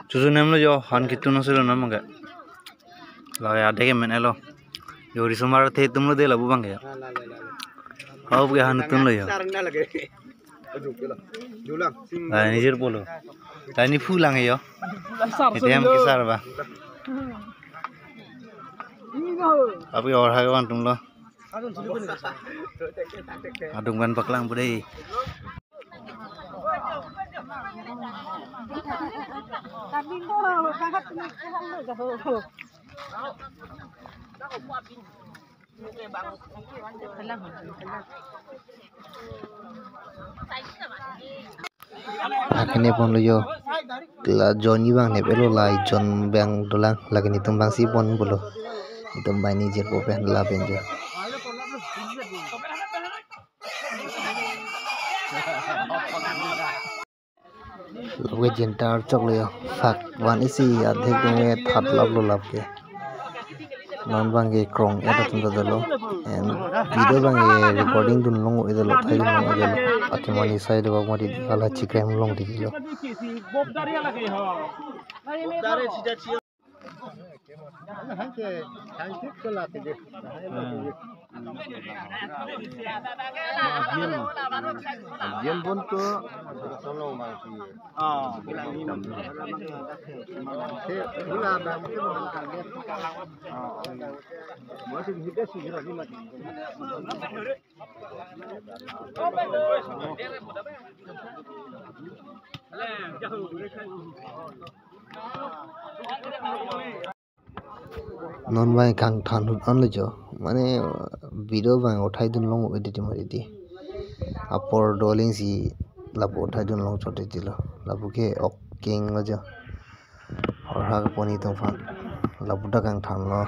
Cucu nem lo jo han kitu no silo nam ga. La ya de ke men elo. Jo ri sumar the tum lo de la bu bang ya. Hau ke han tun lo yo. Ni jir polo. Tani fulang yo. Itu yang kisar ba. Tapi orang hagawan tum lo. Adung ban paklang budai. Akhirnya pun lo yo, Johnny bang ne pelo lai John bang dolang lagi ni tumbang si pon bolo, tumbang ni jer popen la benjo. Lagu jentar cok lo yo, fak wan isi adhik dengan that lap lo lap ke, non bang ke krong ada tunda dalo, and video bang ke recording tu long itu lo thai long aja lo, ati mani side bang mari kala chikrem long di lo. Jam pun tu solo masih. Gula bang mungkin orang kaget. Masih juga sih lagi mati. Non bang kang than on lo jo, mane video bang uthai dun long edit mari di. Upor doling si labu uthai dun long chote dilo, labu ke ok king lo jo. Or ha poni tum fan, labu da kang than lo.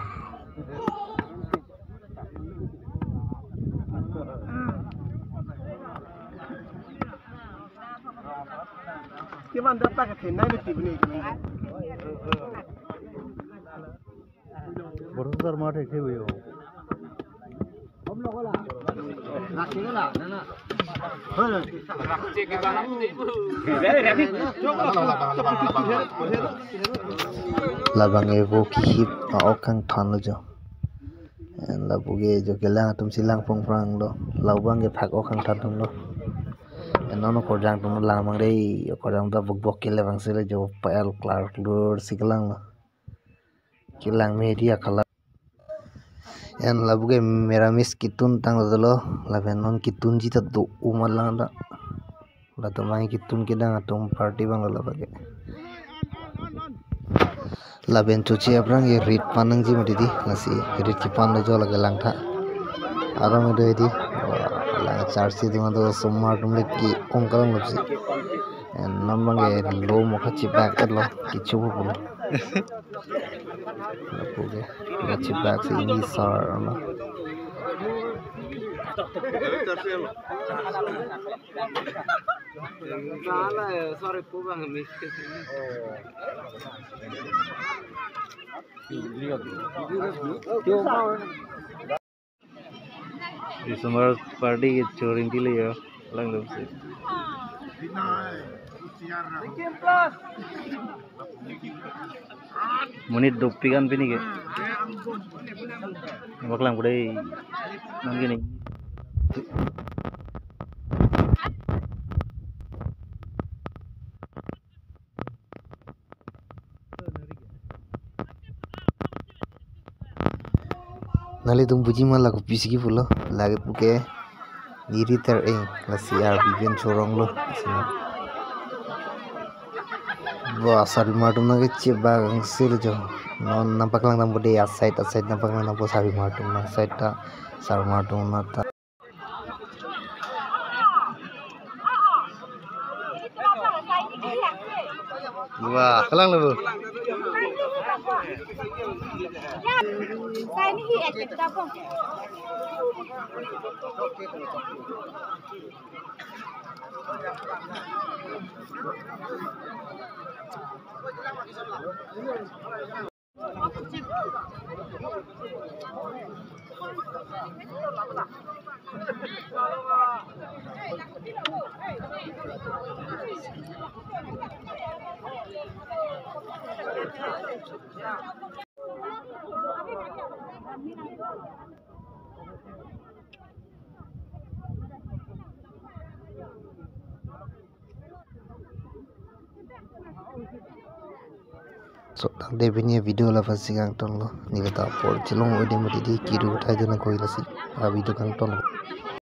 Kiman dapat ke tenai ni tibni. Borosar mate ke huyo. Om lo kola. Rakhi kola, nana. Labang evo kihip okang than lo jo. Labu ge jo kelang tum silang prong prang lo. Labang ge phak okang than tum lo. Nono korjang tum lang mang dei korjang da buk ke lewang sele jo pal clark lur siklang lo. Kilang media kala. En labu ge meramis kitun tang lo laben non kitun jita do umalang da. La to mai kitun kidang atum party bang lo bage. Laben cuci aprang ye rit panang ji mati di nasi rit ki pan lo jo la lang tha. Arang de di la charsi dum do sumar tum le ki ongkalang lo si. En non bang ge lo mo khachi back lo kichu bu lo. Lapuge khachi back si ni sar na. Sorry pubang miskin. Di sumber party chorin dile yo lang lo si. Munit dopi kan pini ke. Baklang budai nang gini. Nali tum buji mala ko pisigi pulo lagi puke diri ter lasi ar biben chorong lo Wah sari martum na kecil bang sil jo non nampak lang nampu deh aside nampak lang nampu sari martum na side ta sari martum na ta wah kelang lo Saya ni hiat kita pun. So tang de binia video la fa sigang ton lo ni ta por chilong ode mati di kiru thai jona koilasi a video kang ton